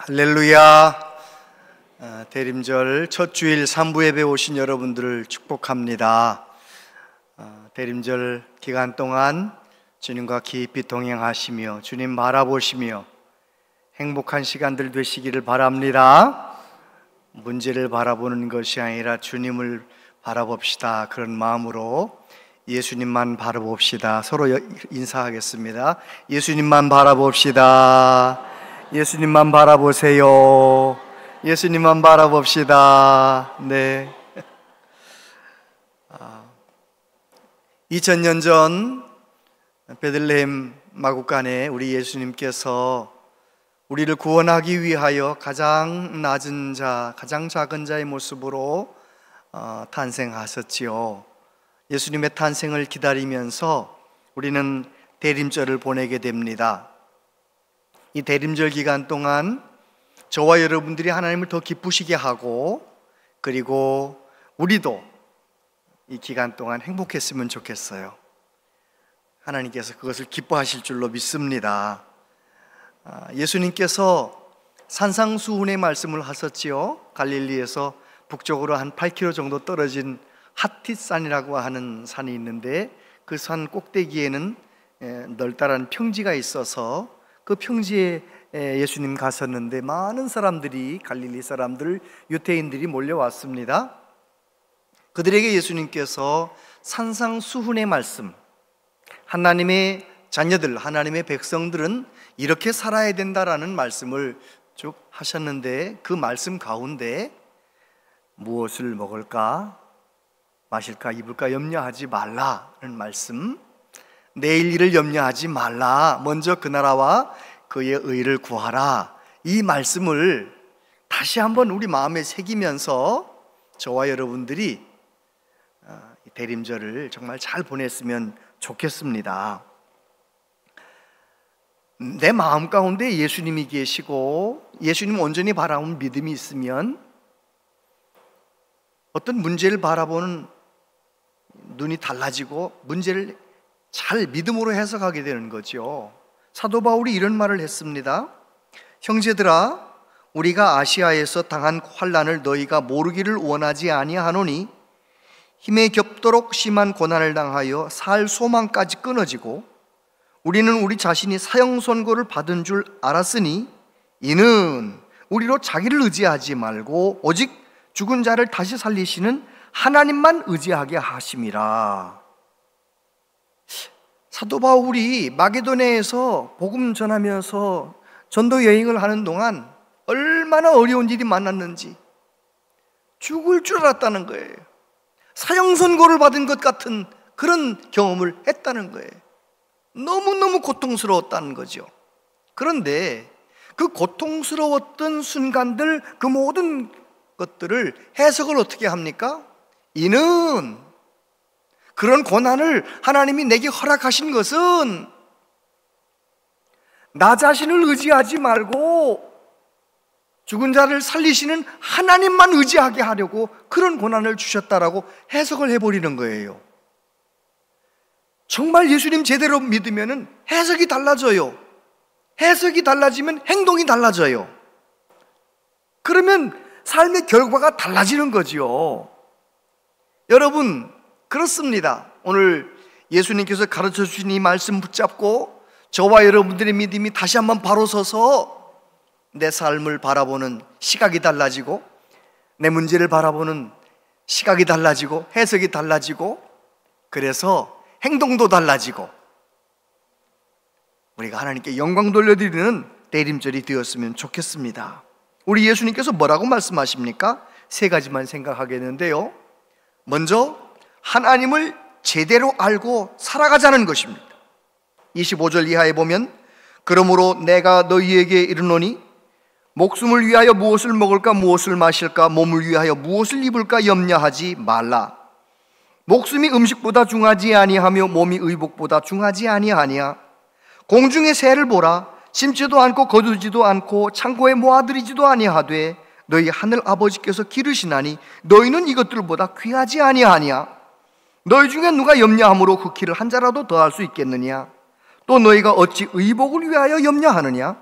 할렐루야. 대림절 첫 주일 3부 예배 오신 여러분들을 축복합니다. 대림절 기간 동안 주님과 깊이 동행하시며 주님 바라보시며 행복한 시간들 되시기를 바랍니다. 문제를 바라보는 것이 아니라 주님을 바라봅시다. 그런 마음으로 예수님만 바라봅시다. 서로 인사하겠습니다. 예수님만 바라봅시다. 예수님만 바라보세요. 예수님만 바라봅시다. 네. 2000년 전 베들레헴 마구간에 우리 예수님께서 우리를 구원하기 위하여 가장 낮은 자, 가장 작은 자의 모습으로 탄생하셨지요. 예수님의 탄생을 기다리면서 우리는 대림절을 보내게 됩니다. 이 대림절 기간 동안 저와 여러분들이 하나님을 더 기쁘시게 하고, 그리고 우리도 이 기간 동안 행복했으면 좋겠어요. 하나님께서 그것을 기뻐하실 줄로 믿습니다. 예수님께서 산상수훈의 말씀을 하셨지요. 갈릴리에서 북쪽으로 한 8km 정도 떨어진 핫티산이라고 하는 산이 있는데, 그 산 꼭대기에는 널따란 평지가 있어서 그 평지에 예수님 가셨는데 많은 사람들이, 갈릴리 사람들, 유대인들이 몰려왔습니다. 그들에게 예수님께서 산상수훈의 말씀, 하나님의 자녀들, 하나님의 백성들은 이렇게 살아야 된다라는 말씀을 쭉 하셨는데, 그 말씀 가운데 무엇을 먹을까, 마실까, 입을까 염려하지 말라는 말씀, 내일 일을 염려하지 말라, 먼저 그 나라와 그의 의를 구하라, 이 말씀을 다시 한번 우리 마음에 새기면서 저와 여러분들이 대림절을 정말 잘 보냈으면 좋겠습니다. 내 마음 가운데 예수님이 계시고 예수님 온전히 바라보는 믿음이 있으면 어떤 문제를 바라보는 눈이 달라지고 문제를 잘 믿음으로 해석하게 되는 거죠. 사도 바울이 이런 말을 했습니다. 형제들아, 우리가 아시아에서 당한 환난을 너희가 모르기를 원하지 아니하노니 힘에 겹도록 심한 고난을 당하여 살 소망까지 끊어지고 우리는 우리 자신이 사형 선고를 받은 줄 알았으니 이는 우리로 자기를 의지하지 말고 오직 죽은 자를 다시 살리시는 하나님만 의지하게 하심이라. 사도 바울이 마게도냐에서 복음 전하면서 전도 여행을 하는 동안 얼마나 어려운 일이 많았는지, 죽을 줄 알았다는 거예요. 사형 선고를 받은 것 같은 그런 경험을 했다는 거예요. 너무너무 고통스러웠다는 거죠. 그런데 그 고통스러웠던 순간들, 그 모든 것들을 해석을 어떻게 합니까? 이는, 그런 고난을 하나님이 내게 허락하신 것은 나 자신을 의지하지 말고 죽은 자를 살리시는 하나님만 의지하게 하려고 그런 고난을 주셨다라고 해석을 해버리는 거예요. 정말 예수님 제대로 믿으면 해석이 달라져요. 해석이 달라지면 행동이 달라져요. 그러면 삶의 결과가 달라지는 거지요. 여러분, 그렇습니다. 오늘 예수님께서 가르쳐 주신 이 말씀 붙잡고 저와 여러분들의 믿음이 다시 한번 바로 서서 내 삶을 바라보는 시각이 달라지고, 내 문제를 바라보는 시각이 달라지고, 해석이 달라지고, 그래서 행동도 달라지고 우리가 하나님께 영광 돌려드리는 대림절이 되었으면 좋겠습니다. 우리 예수님께서 뭐라고 말씀하십니까? 세 가지만 생각하겠는데요. 먼저 하나님을 제대로 알고 살아가자는 것입니다. 25절 이하에 보면, 그러므로 내가 너희에게 이르노니 목숨을 위하여 무엇을 먹을까, 무엇을 마실까, 몸을 위하여 무엇을 입을까 염려하지 말라. 목숨이 음식보다 중하지 아니하며 몸이 의복보다 중하지 아니하니야. 공중의 새를 보라. 심지도 않고 거두지도 않고 창고에 모아들이지도 아니하되 너희 하늘 아버지께서 기르시나니 너희는 이것들보다 귀하지 아니하냐. 너희 중에 누가 염려함으로 그 키를 한 자라도 더할 수 있겠느냐. 또 너희가 어찌 의복을 위하여 염려하느냐.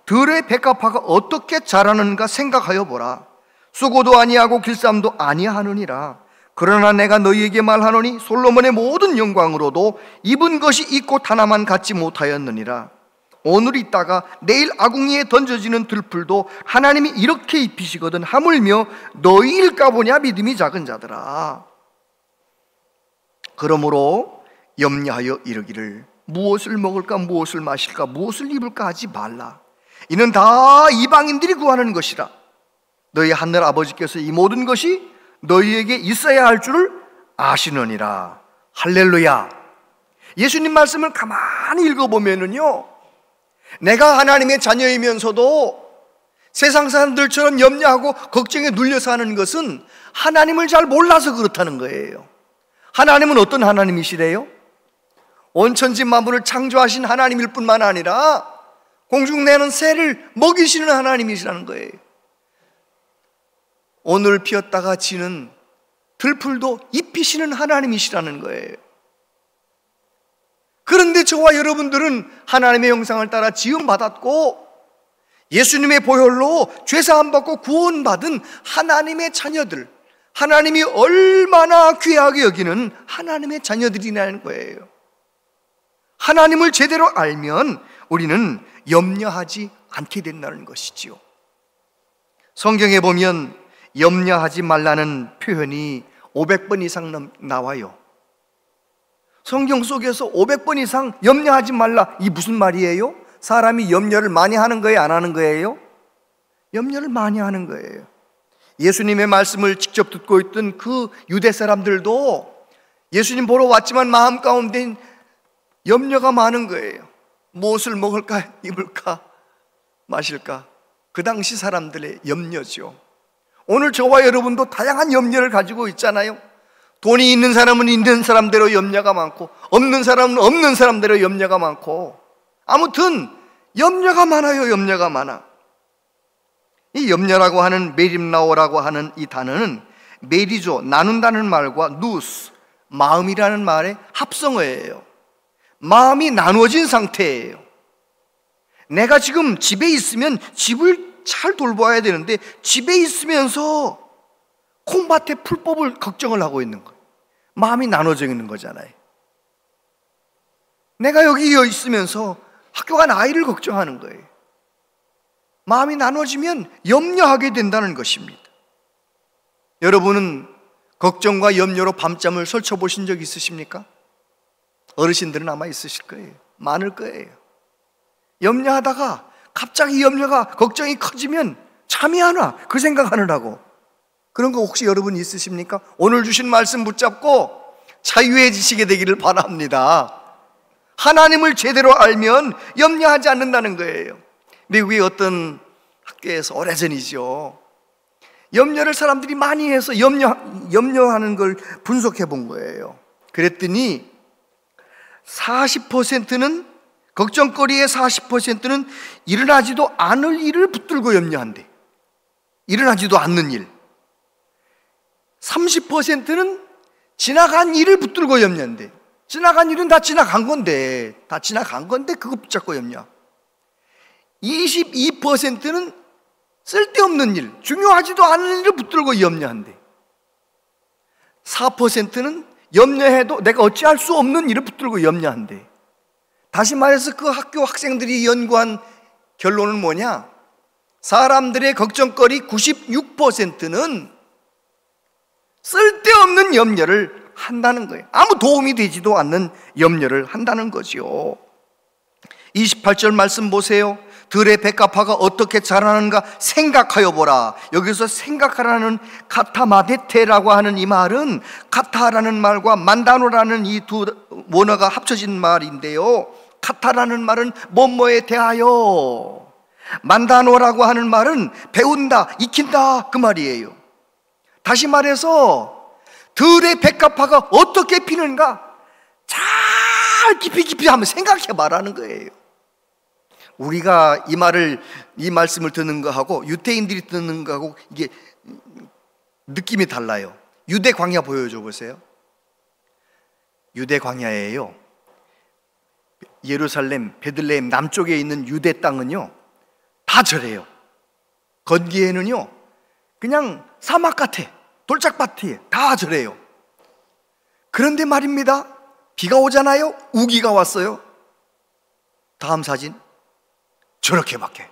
들의 백합화가 어떻게 자라는가 생각하여 보라. 수고도 아니하고 길쌈도 아니하느니라. 그러나 내가 너희에게 말하노니 솔로몬의 모든 영광으로도 입은 것이 이 꽃 하나만 갖지 못하였느니라. 오늘 있다가 내일 아궁이에 던져지는 들풀도 하나님이 이렇게 입히시거든 하물며 너희일까 보냐 믿음이 작은 자들아. 그러므로 염려하여 이르기를 무엇을 먹을까 무엇을 마실까 무엇을 입을까 하지 말라. 이는 다 이방인들이 구하는 것이라. 너희 하늘 아버지께서 이 모든 것이 너희에게 있어야 할 줄을 아시느니라. 할렐루야. 예수님 말씀을 가만히 읽어보면은요, 내가 하나님의 자녀이면서도 세상 사람들처럼 염려하고 걱정에 눌려 사는 것은 하나님을 잘 몰라서 그렇다는 거예요. 하나님은 어떤 하나님이시래요? 온천지 만물을 창조하신 하나님일 뿐만 아니라 공중내는 새를 먹이시는 하나님이시라는 거예요. 오늘 피었다가 지는 들풀도 입히시는 하나님이시라는 거예요. 그런데 저와 여러분들은 하나님의 형상을 따라 지음받았고 예수님의 보혈로 죄사함 받고 구원받은 하나님의 자녀들, 하나님이 얼마나 귀하게 여기는 하나님의 자녀들이라는 거예요. 하나님을 제대로 알면 우리는 염려하지 않게 된다는 것이지요. 성경에 보면 염려하지 말라는 표현이 500번 이상 나와요. 성경 속에서 500번 이상 염려하지 말라, 이 무슨 말이에요? 사람이 염려를 많이 하는 거예요? 안 하는 거예요? 염려를 많이 하는 거예요. 예수님의 말씀을 직접 듣고 있던 그 유대 사람들도 예수님 보러 왔지만 마음 가운데 염려가 많은 거예요. 무엇을 먹을까, 입을까, 마실까? 그 당시 사람들의 염려죠. 오늘 저와 여러분도 다양한 염려를 가지고 있잖아요. 돈이 있는 사람은 있는 사람대로 염려가 많고, 없는 사람은 없는 사람대로 염려가 많고, 아무튼 염려가 많아요. 염려가 많아. 이 염려라고 하는 메림나오라고 하는 이 단어는 메리조, 나눈다는 말과 누스, 마음이라는 말의 합성어예요. 마음이 나누어진 상태예요. 내가 지금 집에 있으면 집을 잘 돌봐야 되는데 집에 있으면서 콩밭의 풀법을 걱정을 하고 있는 거예요. 마음이 나눠져 있는 거잖아요. 내가 여기 있으면서 학교 간 아이를 걱정하는 거예요. 마음이 나눠지면 염려하게 된다는 것입니다. 여러분은 걱정과 염려로 밤잠을 설쳐보신 적 있으십니까? 어르신들은 아마 있으실 거예요. 많을 거예요. 염려하다가 갑자기 염려가, 걱정이 커지면 잠이 안 와. 그 생각하느라고. 그런 거 혹시 여러분 있으십니까? 오늘 주신 말씀 붙잡고 자유해지시게 되기를 바랍니다. 하나님을 제대로 알면 염려하지 않는다는 거예요. 미국의 어떤 학교에서 오래전이죠, 염려를 사람들이 많이 해서 염려하는 걸 분석해 본 거예요. 그랬더니 40%는, 걱정거리의 40%는 일어나지도 않을 일을 붙들고 염려한대. 일어나지도 않는 일. 30%는 지나간 일을 붙들고 염려한대. 지나간 일은 다 지나간 건데, 그거 붙잡고 염려. 22%는 쓸데없는 일, 중요하지도 않은 일을 붙들고 염려한대. 4%는 염려해도 내가 어찌할 수 없는 일을 붙들고 염려한대. 다시 말해서 그 학교 학생들이 연구한 결론은 뭐냐? 사람들의 걱정거리 96%는 쓸데없는 염려를 한다는 거예요. 아무 도움이 되지도 않는 염려를 한다는 거죠. 28절 말씀 보세요. 들의 백합화가 어떻게 자라는가 생각하여 보라. 여기서 생각하라는 카타마데테라고 하는 이 말은 카타라는 말과 만다노라는 이 두 원어가 합쳐진 말인데요, 카타라는 말은 뭐뭐에 대하여, 만다노라고 하는 말은 배운다, 익힌다, 그 말이에요. 다시 말해서 들의 백합화가 어떻게 피는가 잘 깊이 한번 생각해 봐라는 거예요. 우리가 이 말씀을 듣는 거하고 유대인들이 듣는 거하고 이게 느낌이 달라요. 유대 광야 보여줘 보세요. 유대 광야예요. 예루살렘, 베들레헴 남쪽에 있는 유대 땅은요, 다 절해요. 건기에는요, 그냥 사막 같아. 돌짝밭이 다 절해요. 그런데 말입니다, 비가 오잖아요. 우기가 왔어요. 다음 사진, 저렇게 바뀌어요.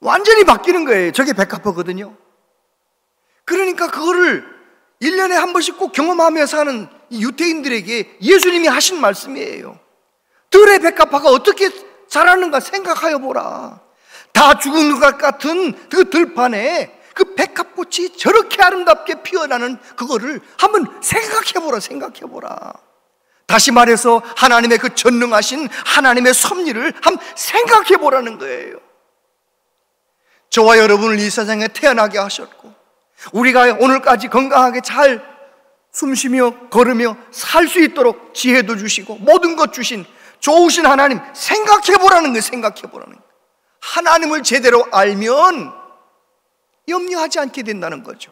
완전히 바뀌는 거예요. 저게 백합화거든요. 그러니까 그거를 1년에 한 번씩 꼭 경험하며 사는 이 유태인들에게 예수님이 하신 말씀이에요. 들의 백합화가 어떻게 자라는가 생각하여 보라. 다 죽은 것 같은 그 들판에 그 백합꽃이 저렇게 아름답게 피어나는 그거를 한번 생각해보라, 생각해보라. 다시 말해서 하나님의 그 전능하신 하나님의 섭리를 한번 생각해보라는 거예요. 저와 여러분을 이 세상에 태어나게 하셨고, 우리가 오늘까지 건강하게 잘 숨쉬며 걸으며 살 수 있도록 지혜도 주시고 모든 것 주신 좋으신 하나님 생각해보라는 거예요. 생각해보라는 거예요. 하나님을 제대로 알면 염려하지 않게 된다는 거죠.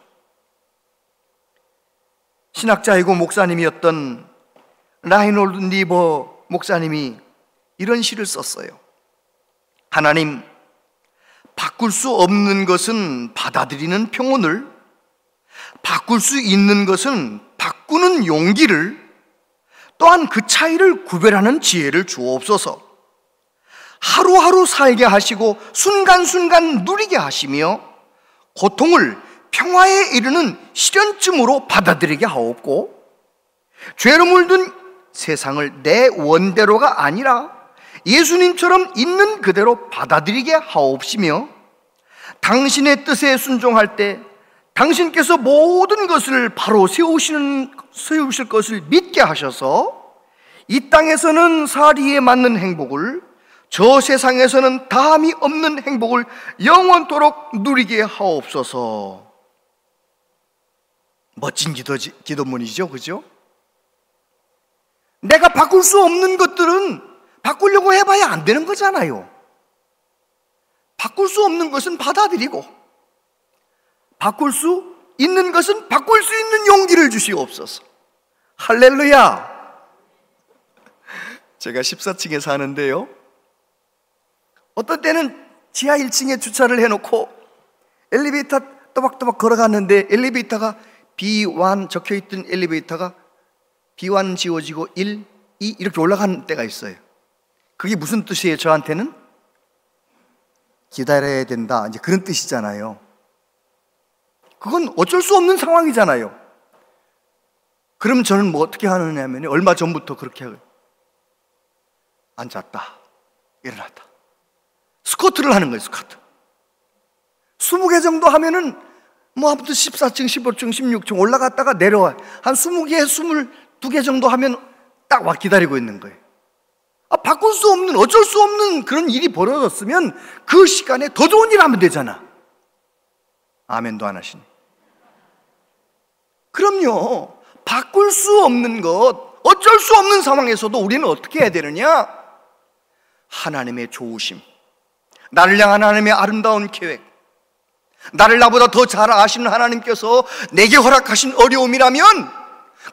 신학자이고 목사님이었던 라이놀드 니버 목사님이 이런 시를 썼어요. 하나님, 바꿀 수 없는 것은 받아들이는 평온을, 바꿀 수 있는 것은 바꾸는 용기를, 또한 그 차이를 구별하는 지혜를 주옵소서. 하루하루 살게 하시고 순간순간 누리게 하시며 고통을 평화에 이르는 시련쯤으로 받아들이게 하옵고, 죄로 물든 세상을 내 원대로가 아니라 예수님처럼 있는 그대로 받아들이게 하옵시며, 당신의 뜻에 순종할 때 당신께서 모든 것을 바로 세우실 것을 믿게 하셔서 이 땅에서는 사리에 맞는 행복을, 저 세상에서는 다함이 없는 행복을 영원토록 누리게 하옵소서. 멋진 기도문이죠, 그죠? 내가 바꿀 수 없는 것들은 바꾸려고 해봐야 안 되는 거잖아요. 바꿀 수 없는 것은 받아들이고, 바꿀 수 있는 것은 바꿀 수 있는 용기를 주시옵소서. 할렐루야. 제가 14층에 사는데요, 어떤 때는 지하 1층에 주차를 해놓고 엘리베이터 또박또박 걸어갔는데 엘리베이터가 B1 적혀있던 엘리베이터가 B1 지워지고 1, 2 이렇게 올라가는 때가 있어요. 그게 무슨 뜻이에요? 저한테는 기다려야 된다, 이제 그런 뜻이잖아요. 그건 어쩔 수 없는 상황이잖아요. 그럼 저는 뭐 어떻게 하느냐면, 얼마 전부터 그렇게 해요. 앉았다, 일어났다, 스쿼트를 하는 거예요. 스쿼트 20개 정도 하면은 뭐 아무튼 14층, 15층, 16층 올라갔다가 내려와. 한 20개, 22개 정도 하면 딱 와 기다리고 있는 거예요. 바꿀 수 없는, 어쩔 수 없는 그런 일이 벌어졌으면 그 시간에 더 좋은 일 하면 되잖아. 아멘도 안 하시네. 그럼요, 바꿀 수 없는 것, 어쩔 수 없는 상황에서도 우리는 어떻게 해야 되느냐? 하나님의 좋으심, 나를 향한 하나님의 아름다운 계획, 나를 나보다 더 잘 아시는 하나님께서 내게 허락하신 어려움이라면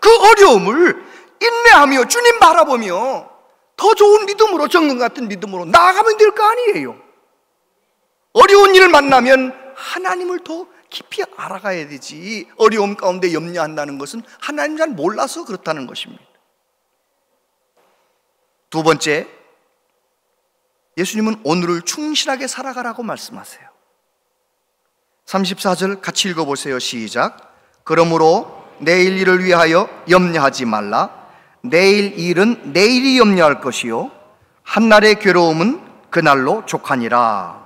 그 어려움을 인내하며 주님 바라보며 더 좋은 믿음으로, 정금 같은 믿음으로 나아가면 될 거 아니에요. 어려운 일을 만나면 하나님을 더 깊이 알아가야 되지, 어려움 가운데 염려한다는 것은 하나님 잘 몰라서 그렇다는 것입니다. 두 번째, 예수님은 오늘을 충실하게 살아가라고 말씀하세요. 34절 같이 읽어보세요. 시작. 그러므로 내일 일을 위하여 염려하지 말라. 내일 일은 내일이 염려할 것이요 한날의 괴로움은 그날로 족하니라.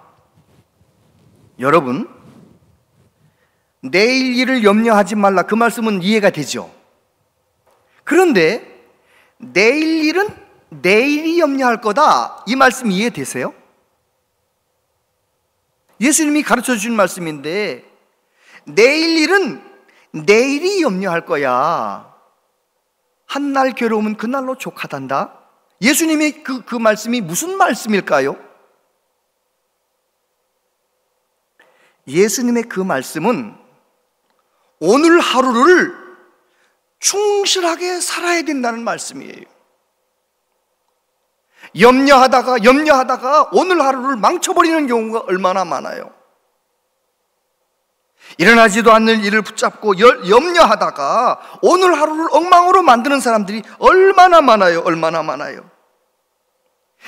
여러분, 내일 일을 염려하지 말라, 그 말씀은 이해가 되죠. 그런데 내일 일은 내일이 염려할 거다, 이 말씀 이해되세요? 예수님이 가르쳐 주신 말씀인데, 내일 일은 내일이 염려할 거야, 한날 괴로움은 그날로 족하단다. 예수님의 그 말씀이 무슨 말씀일까요? 예수님의 그 말씀은 오늘 하루를 충실하게 살아야 된다는 말씀이에요. 염려하다가 오늘 하루를 망쳐버리는 경우가 얼마나 많아요. 일어나지도 않는 일을 붙잡고 염려하다가 오늘 하루를 엉망으로 만드는 사람들이 얼마나 많아요. 얼마나 많아요.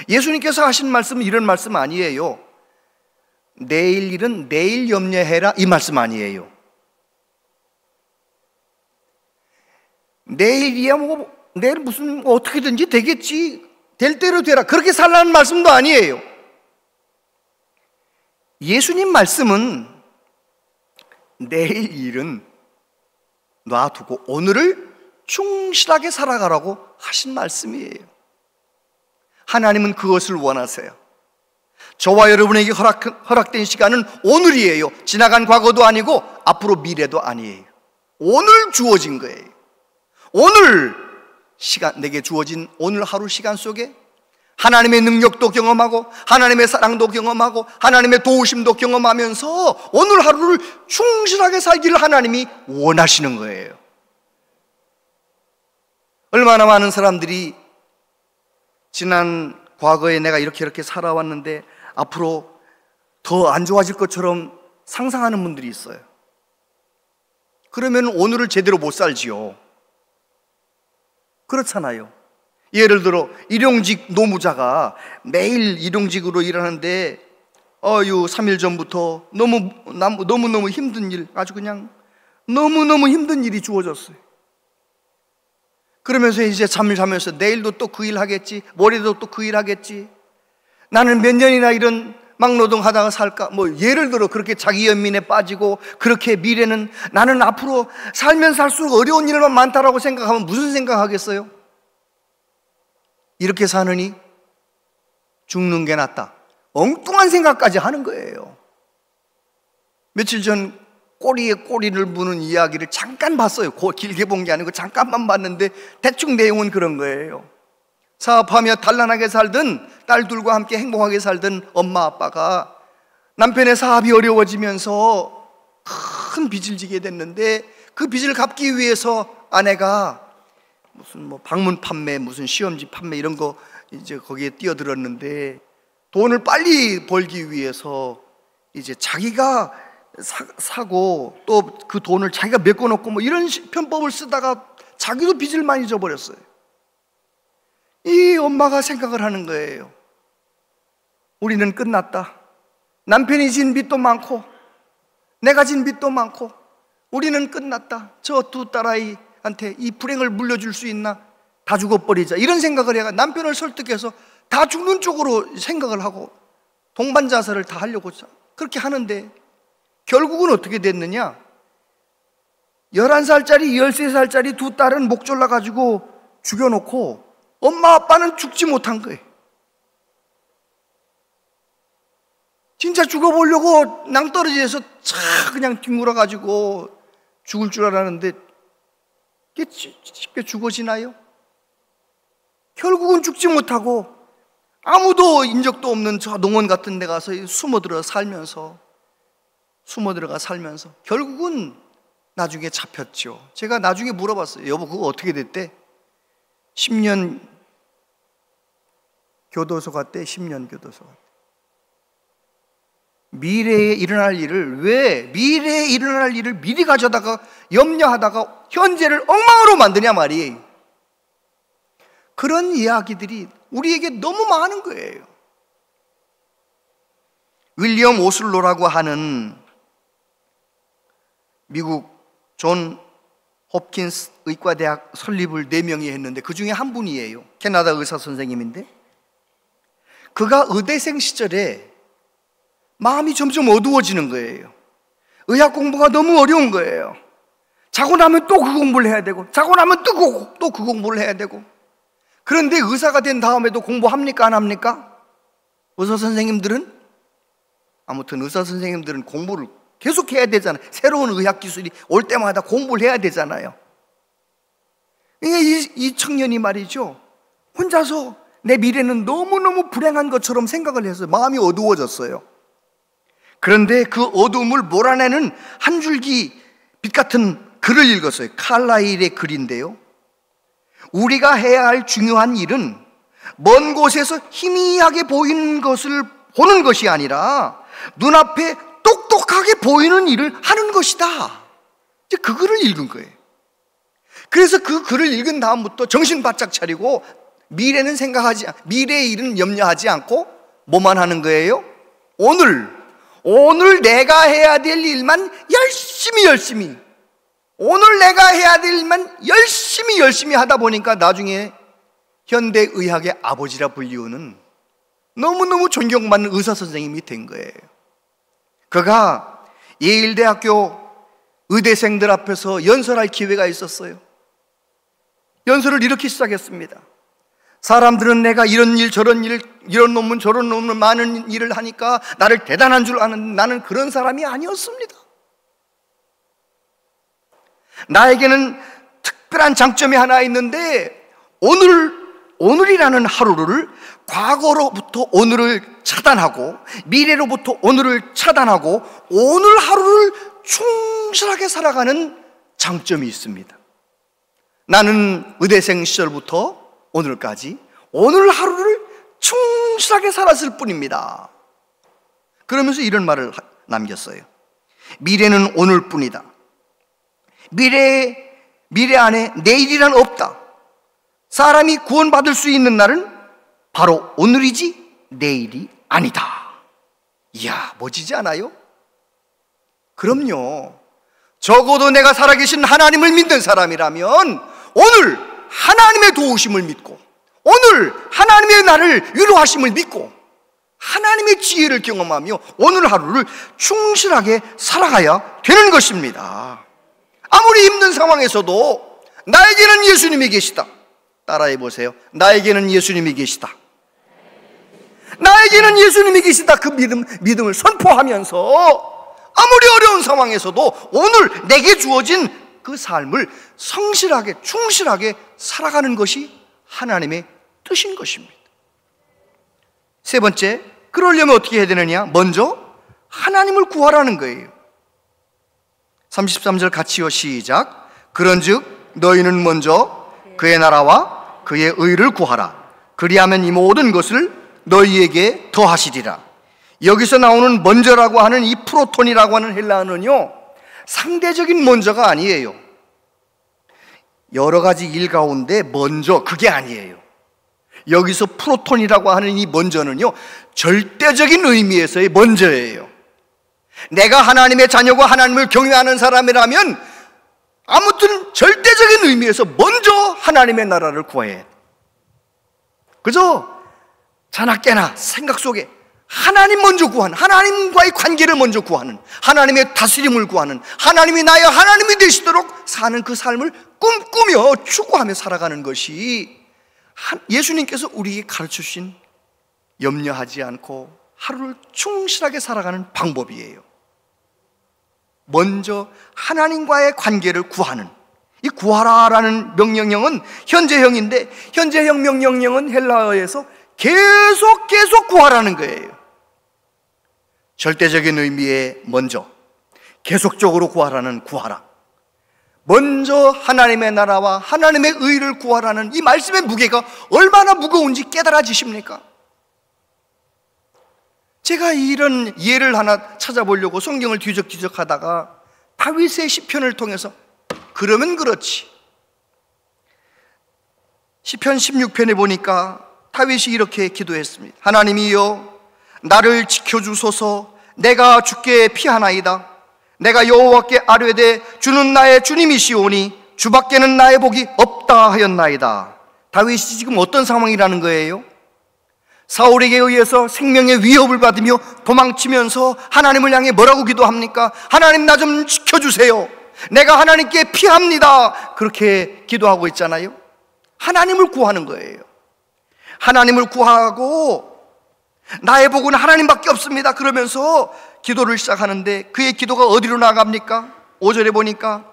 예수님께서 하신 말씀은 이런 말씀 아니에요. 내일 일은 내일 염려해라, 이 말씀 아니에요. 내일이야 뭐 내일 무슨 어떻게든지 되겠지, 될 대로 되라, 그렇게 살라는 말씀도 아니에요. 예수님 말씀은 내일 일은 놔두고 오늘을 충실하게 살아가라고 하신 말씀이에요. 하나님은 그것을 원하세요. 저와 여러분에게 허락된 시간은 오늘이에요. 지나간 과거도 아니고 앞으로 미래도 아니에요. 오늘 주어진 거예요. 오늘 시간, 내게 주어진 오늘 하루 시간 속에 하나님의 능력도 경험하고 하나님의 사랑도 경험하고 하나님의 도우심도 경험하면서 오늘 하루를 충실하게 살기를 하나님이 원하시는 거예요. 얼마나 많은 사람들이 지난 과거에 내가 이렇게 살아왔는데 앞으로 더 안 좋아질 것처럼 상상하는 분들이 있어요. 그러면 오늘을 제대로 못 살지요. 그렇잖아요. 예를 들어 일용직 노무자가 매일 일용직으로 일하는데 3일 전부터 너무너무 힘든 일, 아주 그냥 너무너무 힘든 일이 주어졌어요. 그러면서 이제 잠을 자면서 내일도 또 그 일 하겠지, 모레도 또 그 일 하겠지, 나는 몇 년이나 이런 막노동 하다가 살까, 예를 들어 그렇게 자기 연민에 빠지고, 그렇게 미래는 나는 앞으로 살면 살수록 어려운 일만 많다라고 생각하면 무슨 생각하겠어요? 이렇게 사느니 죽는 게 낫다, 엉뚱한 생각까지 하는 거예요. 며칠 전 꼬리에 꼬리를 무는 이야기를 잠깐 봤어요. 길게 본 게 아니고 잠깐만 봤는데 대충 내용은 그런 거예요. 사업하며 단란하게 살던 딸들과 함께 행복하게 살던 엄마 아빠가 남편의 사업이 어려워지면서 큰 빚을 지게 됐는데, 그 빚을 갚기 위해서 아내가 무슨 방문 판매, 무슨 시험지 판매 이런 거 이제 거기에 뛰어들었는데, 돈을 빨리 벌기 위해서 이제 자기가 사고 또 그 돈을 자기가 메꿔놓고 이런 편법을 쓰다가 자기도 빚을 많이 져버렸어요. 이 엄마가 생각을 하는 거예요. 우리는 끝났다. 남편이 진 빚도 많고 내가 진 빚도 많고 우리는 끝났다. 저 두 딸아이한테 이 불행을 물려줄 수 있나? 다 죽어버리자, 이런 생각을 해가 남편을 설득해서 다 죽는 쪽으로 생각을 하고 동반자살을 다 하려고 그렇게 하는데, 결국은 어떻게 됐느냐? 11살짜리 13살짜리 두 딸은 목 졸라가지고 죽여놓고 엄마 아빠는 죽지 못한 거예요. 진짜 죽어보려고 낭떠러지에서 그냥 뒹굴어가지고 죽을 줄 알았는데 이게 쉽게 죽어지나요? 결국은 죽지 못하고 아무도 인적도 없는 저 농원 같은 데 가서 숨어들어가 살면서 결국은 나중에 잡혔죠. 제가 나중에 물어봤어요. 여보, 그거 어떻게 됐대? 10년 교도소 갔대. 10년 교도소 갔대. 미래에 일어날 일을 미리 가져다가 염려하다가 현재를 엉망으로 만드냐 말이에요. 그런 이야기들이 우리에게 너무 많은 거예요. 윌리엄 오슬로라고 하는 미국 존 홉킨스 의과대학 설립을 4명이 했는데 그 중에 한 분이에요. 캐나다 의사 선생님인데, 그가 의대생 시절에 마음이 점점 어두워지는 거예요. 의학 공부가 너무 어려운 거예요. 자고 나면 또 그 공부를 해야 되고, 자고 나면 또 그 공부를 해야 되고. 그런데 의사가 된 다음에도 공부합니까? 안 합니까? 의사 선생님들은? 아무튼 의사 선생님들은 공부를 계속 해야 되잖아요. 새로운 의학 기술이 올 때마다 공부를 해야 되잖아요. 이 청년이 말이죠, 혼자서 내 미래는 너무너무 불행한 것처럼 생각을 해서 마음이 어두워졌어요. 그런데 그 어두움을 몰아내는 한 줄기 빛 같은 글을 읽었어요. 칼라일의 글인데요, 우리가 해야 할 중요한 일은 먼 곳에서 희미하게 보이는 것을 보는 것이 아니라 눈앞에 똑똑하게 보이는 일을 하는 것이다. 이제 그 글을 읽은 거예요. 그래서 그 글을 읽은 다음부터 정신 바짝 차리고 미래의 일은 염려하지 않고 뭐만 하는 거예요? 오늘 내가 해야 될 일만 열심히 오늘 내가 해야 될 일만 열심히 하다 보니까 나중에 현대의학의 아버지라 불리우는 너무너무 존경받는 의사 선생님이 된 거예요. 그가 예일대학교 의대생들 앞에서 연설할 기회가 있었어요. 연설을 이렇게 시작했습니다. 사람들은 내가 이런 일 저런 일, 이런 논문 저런 논문 많은 일을 하니까 나를 대단한 줄 아는, 나는 그런 사람이 아니었습니다. 나에게는 특별한 장점이 하나 있는데 오늘이라는 하루를 과거로부터 오늘을 차단하고 미래로부터 오늘을 차단하고 오늘 하루를 충실하게 살아가는 장점이 있습니다. 나는 의대생 시절부터 오늘까지 오늘 하루를 충실하게 살았을 뿐입니다. 그러면서 이런 말을 남겼어요. 미래는 오늘뿐이다. 미래 안에 내일이란 없다. 사람이 구원받을 수 있는 날은 바로 오늘이지 내일이 아니다. 이야, 멋지지 않아요? 그럼요. 적어도 내가 살아계신 하나님을 믿는 사람이라면 오늘 하나님의 도우심을 믿고 오늘 하나님의 나를 위로하심을 믿고 하나님의 지혜를 경험하며 오늘 하루를 충실하게 살아가야 되는 것입니다. 아무리 힘든 상황에서도 나에게는 예수님이 계시다. 따라해 보세요. 나에게는 예수님이 계시다. 나에게는 예수님이 계시다. 그 믿음을 선포하면서 아무리 어려운 상황에서도 오늘 내게 주어진 그 삶을 성실하게 충실하게 살아가는 것이 하나님의 뜻인 것입니다. 세 번째, 그러려면 어떻게 해야 되느냐? 먼저 하나님을 구하라는 거예요. 33절 같이요, 시작. 그런즉 너희는 먼저 그의 나라와 그의 의를 구하라. 그리하면 이 모든 것을 너희에게 더하시리라. 여기서 나오는 먼저라고 하는 이 프로톤이라고 하는 헬라어는요, 상대적인 먼저가 아니에요. 여러 가지 일 가운데 먼저, 그게 아니에요. 여기서 프로톤이라고 하는 이 먼저는요, 절대적인 의미에서의 먼저예요. 내가 하나님의 자녀고 하나님을 경외하는 사람이라면 아무튼 절대적인 의미에서 먼저 하나님의 나라를 구해야 해요. 그죠? 자나깨나 생각 속에 하나님 먼저 구하는, 하나님과의 관계를 먼저 구하는, 하나님의 다스림을 구하는, 하나님이 나의 하나님이 되시도록 사는 그 삶을 꿈꾸며 추구하며 살아가는 것이 예수님께서 우리에게 가르쳐주신 염려하지 않고 하루를 충실하게 살아가는 방법이에요. 먼저 하나님과의 관계를 구하는, 이 구하라라는 명령형은 현재형인데, 현재형 명령형은 헬라어에서 계속 구하라는 거예요. 절대적인 의미의 먼저, 계속적으로 구하라는 구하라. 먼저 하나님의 나라와 하나님의 의를 구하라는 이 말씀의 무게가 얼마나 무거운지 깨달아지십니까? 제가 이런 예를 하나 찾아보려고 성경을 뒤적뒤적 하다가 다윗의 시편을 통해서 그러면 그렇지, 시편 16편에 보니까 다윗이 이렇게 기도했습니다. 하나님이여 나를 지켜주소서. 내가 주께 피하나이다. 내가 여호와께 아뢰되 주는 나의 주님이시오니 주밖에는 나의 복이 없다 하였나이다. 다윗이 지금 어떤 상황이라는 거예요? 사울에게 의해서 생명의 위협을 받으며 도망치면서 하나님을 향해 뭐라고 기도합니까? 하나님 나 좀 지켜주세요. 내가 하나님께 피합니다. 그렇게 기도하고 있잖아요. 하나님을 구하는 거예요. 하나님을 구하고 나의 복은 하나님밖에 없습니다 그러면서 기도를 시작하는데 그의 기도가 어디로 나갑니까? 5절에 보니까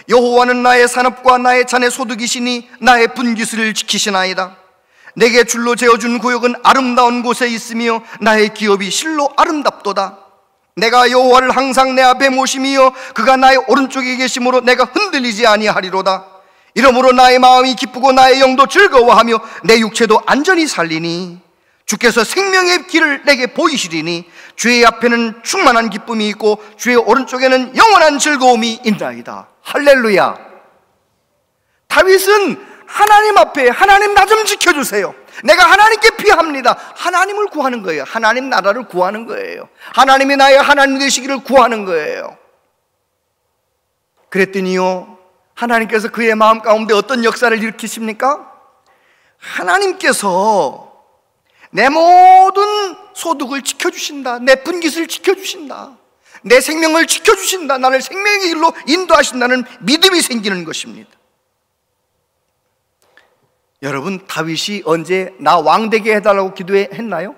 여호와는 나의 산업과 나의 잔의 소득이시니 나의 분깃을 지키시나이다. 내게 줄로 재어준 구역은 아름다운 곳에 있으며 나의 기업이 실로 아름답도다. 내가 여호와를 항상 내 앞에 모심이여 그가 나의 오른쪽에 계심으로 내가 흔들리지 아니하리로다. 이러므로 나의 마음이 기쁘고 나의 영도 즐거워하며 내 육체도 안전히 살리니 주께서 생명의 길을 내게 보이시리니 주의 앞에는 충만한 기쁨이 있고 주의 오른쪽에는 영원한 즐거움이 있나이다. 할렐루야. 다윗은 하나님 앞에 하나님 나 좀 지켜주세요. 내가 하나님께 피합니다. 하나님을 구하는 거예요. 하나님 나라를 구하는 거예요. 하나님이 나의 하나님 되시기를 구하는 거예요. 그랬더니요, 하나님께서 그의 마음 가운데 어떤 역사를 일으키십니까? 하나님께서 내 모든 소득을 지켜주신다. 내 분깃을 지켜주신다. 내 생명을 지켜주신다. 나를 생명의 길로 인도하신다는 믿음이 생기는 것입니다. 여러분, 다윗이 언제 나 왕되게 해달라고 기도했나요?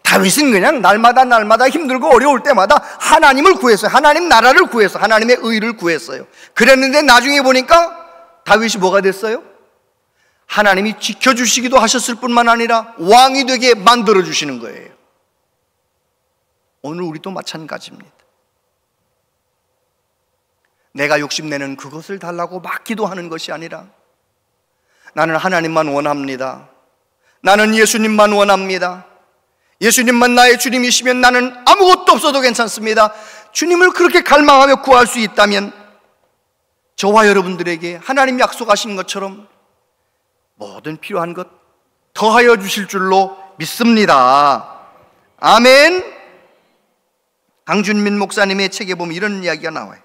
다윗은 그냥 날마다 힘들고 어려울 때마다 하나님을 구했어요. 하나님 나라를 구했어요. 하나님의 의를 구했어요. 그랬는데 나중에 보니까 다윗이 뭐가 됐어요? 하나님이 지켜주시기도 하셨을 뿐만 아니라 왕이 되게 만들어주시는 거예요. 오늘 우리도 마찬가지입니다. 내가 욕심내는 그것을 달라고 막 기도하는 것이 아니라 나는 하나님만 원합니다. 나는 예수님만 원합니다. 예수님만 나의 주님이시면 나는 아무것도 없어도 괜찮습니다. 주님을 그렇게 갈망하며 구할 수 있다면 저와 여러분들에게 하나님 약속하신 것처럼 모든 필요한 것 더하여 주실 줄로 믿습니다. 아멘. 강준민 목사님의 책에 보면 이런 이야기가 나와요.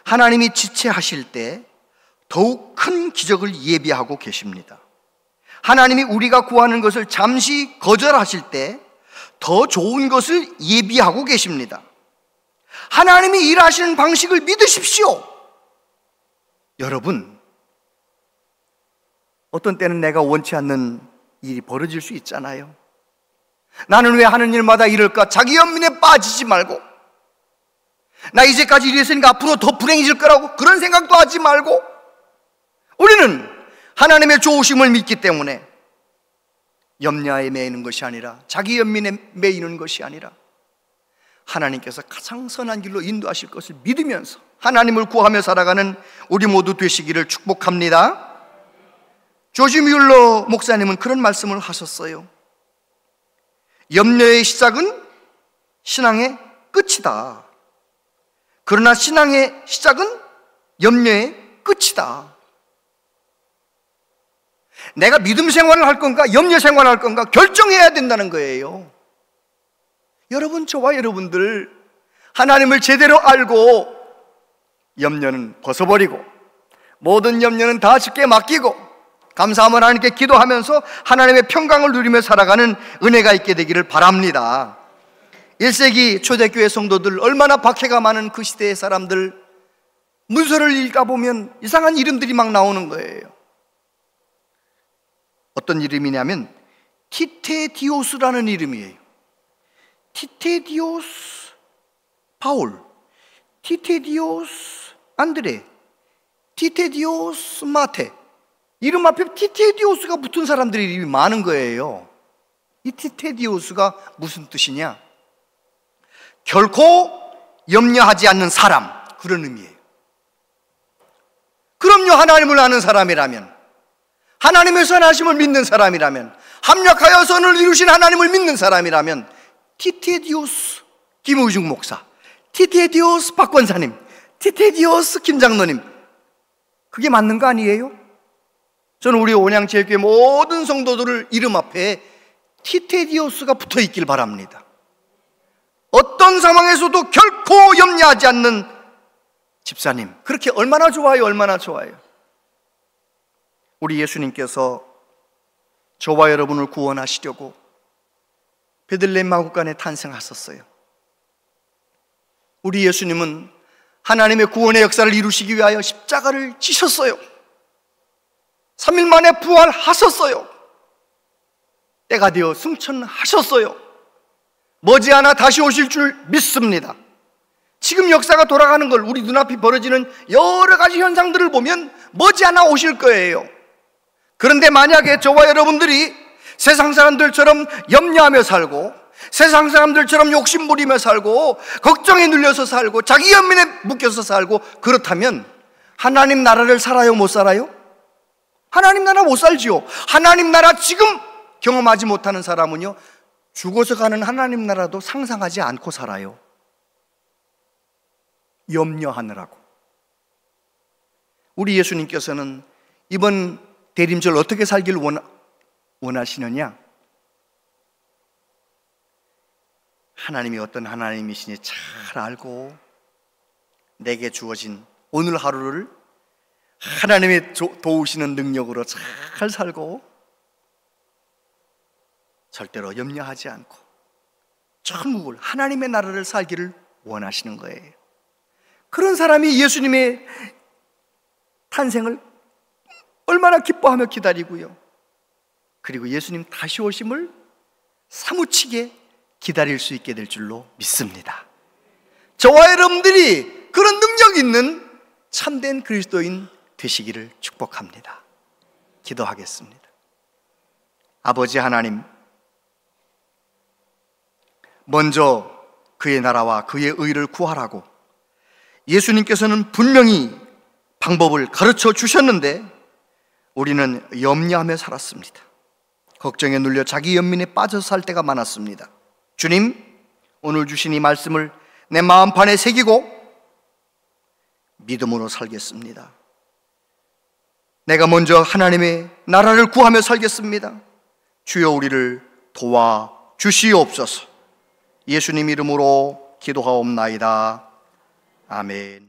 하나님이 지체하실 때 더욱 큰 기적을 예비하고 계십니다. 하나님이 우리가 구하는 것을 잠시 거절하실 때 더 좋은 것을 예비하고 계십니다. 하나님이 일하시는 방식을 믿으십시오. 여러분, 어떤 때는 내가 원치 않는 일이 벌어질 수 있잖아요. 나는 왜 하는 일마다 이럴까? 자기 연민에 빠지지 말고, 나 이제까지 이랬으니까 앞으로 더 불행해질 거라고 그런 생각도 하지 말고, 우리는 하나님의 좋으심을 믿기 때문에 염려에 매이는 것이 아니라, 자기 연민에 매이는 것이 아니라 하나님께서 가장 선한 길로 인도하실 것을 믿으면서 하나님을 구하며 살아가는 우리 모두 되시기를 축복합니다. 조지 뮬러 목사님은 그런 말씀을 하셨어요. 염려의 시작은 신앙의 끝이다. 그러나 신앙의 시작은 염려의 끝이다. 내가 믿음 생활을 할 건가, 염려 생활을 할 건가 결정해야 된다는 거예요. 여러분, 저와 여러분들 하나님을 제대로 알고 염려는 벗어버리고 모든 염려는 다 주께 맡기고 감사함을 하나님께 기도하면서 하나님의 평강을 누리며 살아가는 은혜가 있게 되기를 바랍니다. 1세기 초대교회 성도들, 얼마나 박해가 많은 그 시대의 사람들, 문서를 읽어보면 이상한 이름들이 막 나오는 거예요. 어떤 이름이냐면 티테디오스라는 이름이에요. 티테디오스 바울, 티테디오스 안드레, 티테디오스 마테, 이름 앞에 티테디오스가 붙은 사람들이 이름이 많은 거예요. 이 티테디오스가 무슨 뜻이냐? 결코 염려하지 않는 사람, 그런 의미예요. 그럼요, 하나님을 아는 사람이라면, 하나님의 선하심을 믿는 사람이라면, 합력하여 선을 이루신 하나님을 믿는 사람이라면, 티테디오스 김의중 목사, 티테디오스 박 권사님, 티테디오스 김 장로님, 그게 맞는 거 아니에요? 저는 우리 온양제일교회 모든 성도들을 이름 앞에 티테디오스가 붙어 있길 바랍니다. 어떤 상황에서도 결코 염려하지 않는 집사님, 그렇게 얼마나 좋아요, 얼마나 좋아요. 우리 예수님께서 저와 여러분을 구원하시려고 베들레헴 마구간에 탄생하셨어요. 우리 예수님은 하나님의 구원의 역사를 이루시기 위하여 십자가를 지셨어요. 3일 만에 부활하셨어요. 때가 되어 승천하셨어요. 머지않아 다시 오실 줄 믿습니다. 지금 역사가 돌아가는 걸, 우리 눈앞이 벌어지는 여러 가지 현상들을 보면 머지않아 오실 거예요. 그런데 만약에 저와 여러분들이 세상 사람들처럼 염려하며 살고, 세상 사람들처럼 욕심부리며 살고, 걱정에 눌려서 살고, 자기 연민에 묶여서 살고, 그렇다면 하나님 나라를 살아요, 못 살아요? 하나님 나라 못 살지요. 하나님 나라 지금 경험하지 못하는 사람은요, 죽어서 가는 하나님 나라도 상상하지 않고 살아요. 염려하느라고. 우리 예수님께서는 이번 대림절 어떻게 살길 원하시느냐? 하나님이 어떤 하나님이시니 잘 알고 내게 주어진 오늘 하루를 하나님의 도우시는 능력으로 잘 살고 절대로 염려하지 않고 천국을, 하나님의 나라를 살기를 원하시는 거예요. 그런 사람이 예수님의 탄생을 얼마나 기뻐하며 기다리고요, 그리고 예수님 다시 오심을 사무치게 기다릴 수 있게 될 줄로 믿습니다. 저와 여러분들이 그런 능력 있는 참된 그리스도인 되시기를 축복합니다. 기도하겠습니다. 아버지 하나님, 먼저 그의 나라와 그의 의를 구하라고 예수님께서는 분명히 방법을 가르쳐 주셨는데 우리는 염려하며 살았습니다. 걱정에 눌려 자기 연민에 빠져서 살 때가 많았습니다. 주님, 오늘 주신 이 말씀을 내 마음판에 새기고 믿음으로 살겠습니다. 내가 먼저 하나님의 나라를 구하며 살겠습니다. 주여, 우리를 도와 주시옵소서. 예수님 이름으로 기도하옵나이다. 아멘.